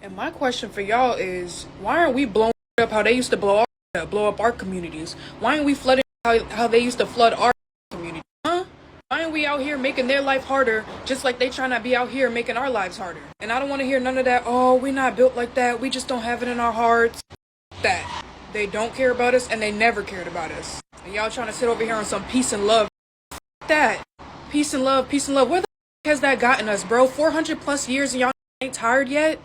And my question for y'all is, why aren't we blowing up how they used to blow up our communities? Why aren't we flooding how they used to flood our community? Huh? Why aren't we out here making their life harder, just like they trying to be out here making our lives harder? And I don't want to hear none of that. Oh, we not built like that. We just don't have it in our hearts. That they don't care about us, and they never cared about us. And y'all trying to sit over here on some peace and love. That peace and love, peace and love. Where the has that gotten us, bro? 400 plus years, and y'all ain't tired yet?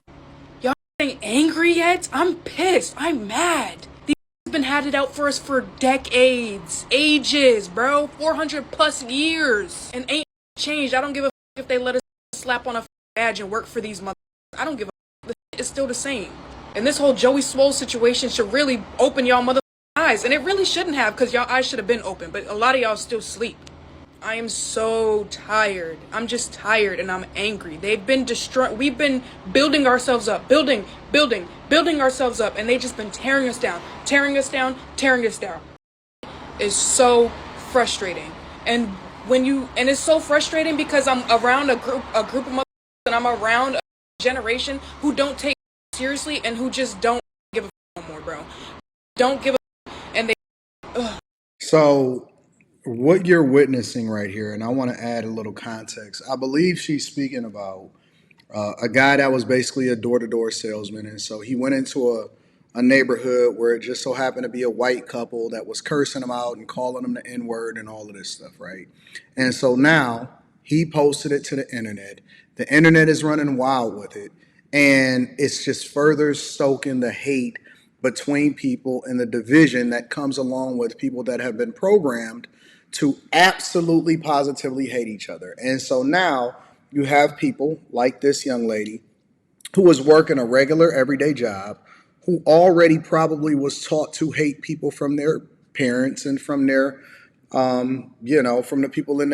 Y'all ain't angry yet? I'm pissed. I'm mad. These been had it out for us for decades, ages, bro. 400 plus years, and ain't changed. I don't give a if they let us slap on a badge and work for these mother. I don't give a. The it's still the same. And this whole Joey Swole situation should really open y'all mother eyes, and it really shouldn't have, because y'all eyes should have been open. But a lot of y'all still sleep. I am so tired. I'm just tired and I'm angry. They've been destroying. We've been building ourselves up, building ourselves up, and they've just been tearing us down, tearing us down, tearing us down. It's so frustrating. And it's so frustrating because I'm around a group of motherfuckers, and I'm around a generation who don't take it seriously and who just don't give a no more, bro. Don't give a and they. Ugh. So, what you're witnessing right here, and I want to add a little context. I believe she's speaking about a guy that was basically a door-to-door salesman, and so he went into a neighborhood where it just so happened to be a white couple that was cursing him out and calling him the N-word and all of this stuff, right? And so now he posted it to the internet. The internet is running wild with it, and it's just further stoking the hate between people and the division that comes along with people that have been programmed to absolutely positively hate each other. And so now you have people like this young lady who was working a regular everyday job, who already probably was taught to hate people from their parents and from their, from the people in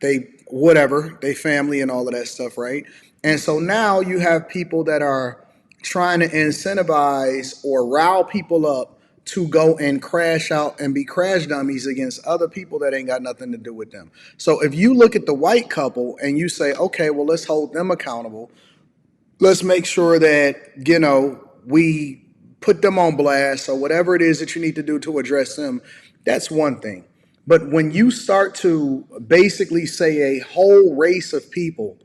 they family and all of that stuff, right? And so now you have people that are trying to incentivize or rile people up to go and crash out and be crash dummies against other people that ain't got nothing to do with them. So if you look at the white couple and you say, okay, well, let's hold them accountable. Let's make sure that, we put them on blast or whatever it is that you need to do to address them. That's one thing. But when you start to basically say a whole race of people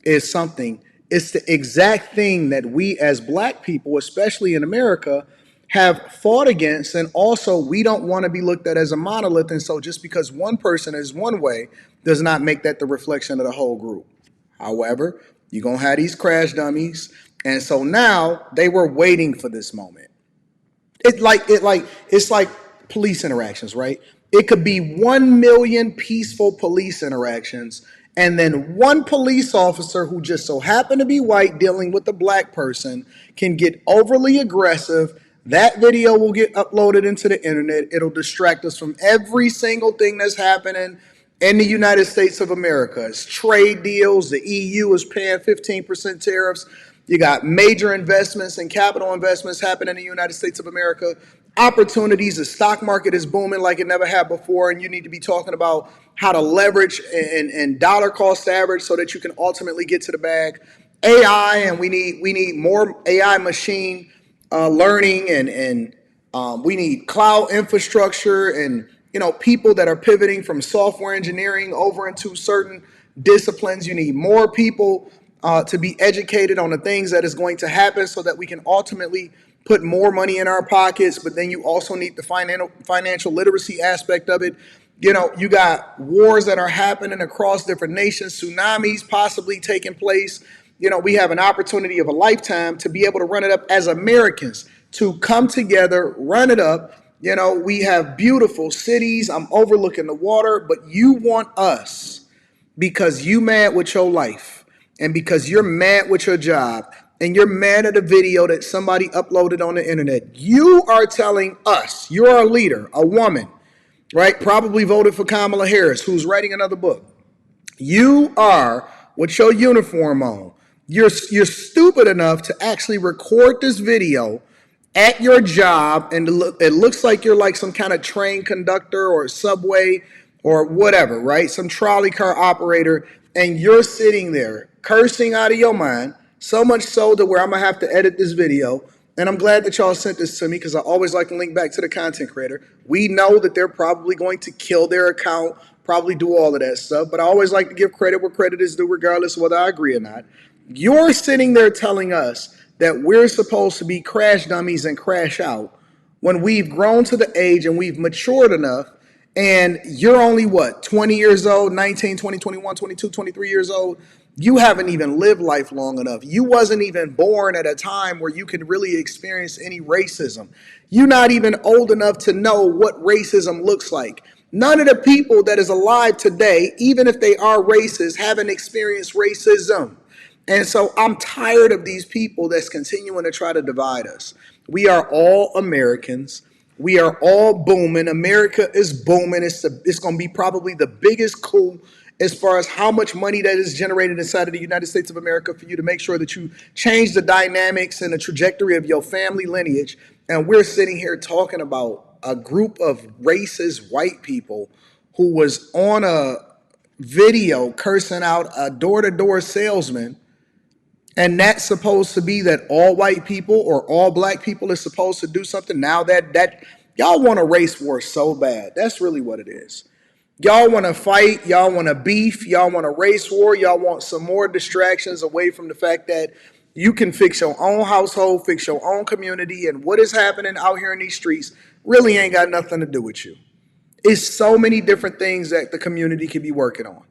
is something, it's the exact thing that we as black people, especially in America, have fought against. And also, we don't want to be looked at as a monolith. And so just because one person is one way does not make that the reflection of the whole group. However, you're going to have these crash dummies. And so now they were waiting for this moment. It's like police interactions, right? It could be 1 million peaceful police interactions, and then one police officer who just so happened to be white dealing with a black person can get overly aggressive. That video will get uploaded into the internet. It'll distract us from every single thing that's happening in the United States of America. It's trade deals. The EU is paying 15% tariffs. You got major investments and capital investments happening in the United States of America. Opportunities, the stock market is booming like it never had before, and you need to be talking about how to leverage and dollar cost average so that you can ultimately get to the bag. AI, and we need more AI machine learning, and we need cloud infrastructure, and people that are pivoting from software engineering over into certain disciplines. You need more people to be educated on the things that is going to happen so that we can ultimately put more money in our pockets. But then you also need the financial literacy aspect of it. You got wars that are happening across different nations, tsunamis possibly taking place. We have an opportunity of a lifetime to be able to run it up as Americans, to come together, run it up. We have beautiful cities. I'm overlooking the water, but you want us, because you mad with your life, and because you're mad with your job, and you're mad at a video that somebody uploaded on the internet. You are telling us, you're a leader, a woman, right? Probably voted for Kamala Harris, who's writing another book. You are, with your uniform on, you're stupid enough to actually record this video at your job, and it looks like you're like some kind of train conductor or subway or whatever, right? Some trolley car operator, and you're sitting there cursing out of your mind, So much so to where I'm gonna have to edit this video. And I'm glad that y'all sent this to me because I always like to link back to the content creator. We know that they're probably going to kill their account, probably do all of that stuff, but I always like to give credit where credit is due, regardless of whether I agree or not. You're sitting there telling us that we're supposed to be crash dummies and crash out when we've grown to the age and we've matured enough, and you're only what, 20 years old, 19, 20, 21, 22, 23 years old. You haven't even lived life long enough. You wasn't even born at a time where you could really experience any racism. You're not even old enough to know what racism looks like. None of the people that is alive today, even if they are racist, haven't experienced racism. And so I'm tired of these people that's continuing to try to divide us. We are all Americans. We are all booming. America is booming. It's going to be probably the biggest coup as far as how much money that is generated inside of the United States of America for you to make sure that you change the dynamics and the trajectory of your family lineage. And we're sitting here talking about a group of racist white people who was on a video cursing out a door-to-door salesman, and that's supposed to be that all white people or all black people is supposed to do something. Now that y'all want a race war so bad. That's really what it is. Y'all want to fight. Y'all want to beef. Y'all want a race war. Y'all want some more distractions away from the fact that you can fix your own household, fix your own community, and what is happening out here in these streets really ain't got nothing to do with you. It's so many different things that the community could be working on.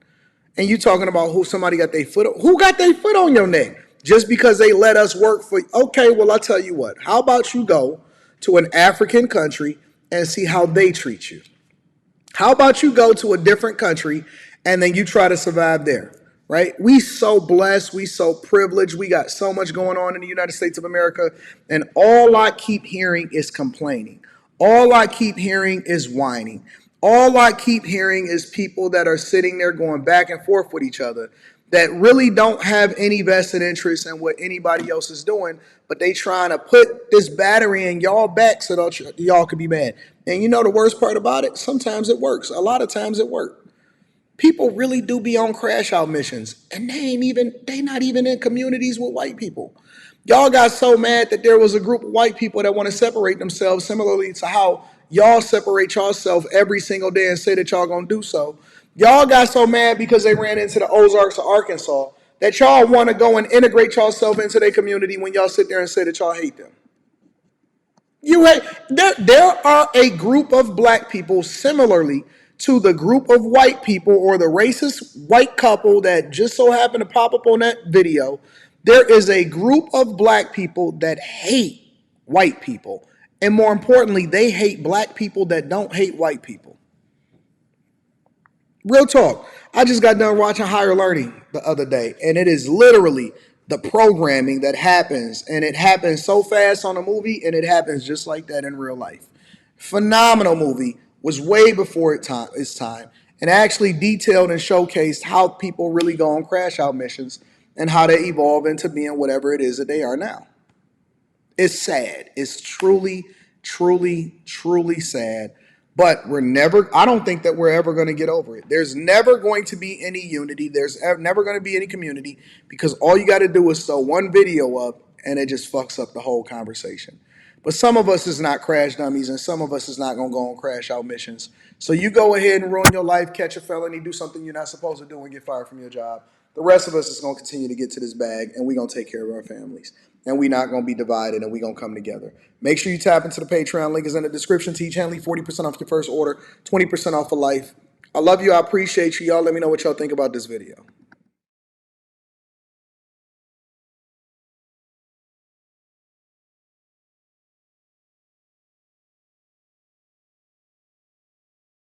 And you talking about who somebody got their foot on. Who got their foot on your neck? Just because they let us work for you. Okay, well, I'll tell you what. How about you go to an African country and see how they treat you? How about you go to a different country and then you try to survive there, right? We so blessed, we so privileged, we got so much going on in the United States of America, and all I keep hearing is complaining. All I keep hearing is whining. All I keep hearing is people that are sitting there going back and forth with each other that really don't have any vested interest in what anybody else is doing, but they trying to put this battery in y'all back so that y'all could be mad. And you know the worst part about it? Sometimes it works. A lot of times it works. People really do be on crash out missions, and they not even in communities with white people. Y'all got so mad that there was a group of white people that want to separate themselves, similarly to how y'all separate yourself every single day and say that y'all gonna do so. Y'all got so mad because they ran into the Ozarks of Arkansas that y'all want to go and integrate yourself into their community when y'all sit there and say that y'all hate them. There are a group of black people similarly to the group of white people or the racist white couple that just so happened to pop up on that video. There is a group of black people that hate white people. And more importantly, they hate black people that don't hate white people. Real talk. I just got done watching Higher Learning the other day, and it is literally the programming that happens, and it happens so fast on a movie, and it happens just like that in real life. Phenomenal movie, was way before its time, and actually detailed and showcased how people really go on crash out missions and how they evolve into being whatever it is that they are now. It's sad. It's truly, truly, truly sad. But I don't think that we're ever going to get over it. There's never going to be any unity. There's never going to be any community because all you got to do is throw one video up and it just fucks up the whole conversation. But some of us is not crash dummies and some of us is not going to go on crash out missions. So you go ahead and ruin your life, catch a felony, do something you're not supposed to do and get fired from your job. The rest of us is going to continue to get to this bag and we're going to take care of our families. And we're not going to be divided and we're going to come together. Make sure you tap into the Patreon. Link is in the description. Teach Henley 40% off your first order, 20% off for life. I love you. I appreciate you. Y'all let me know what y'all think about this video.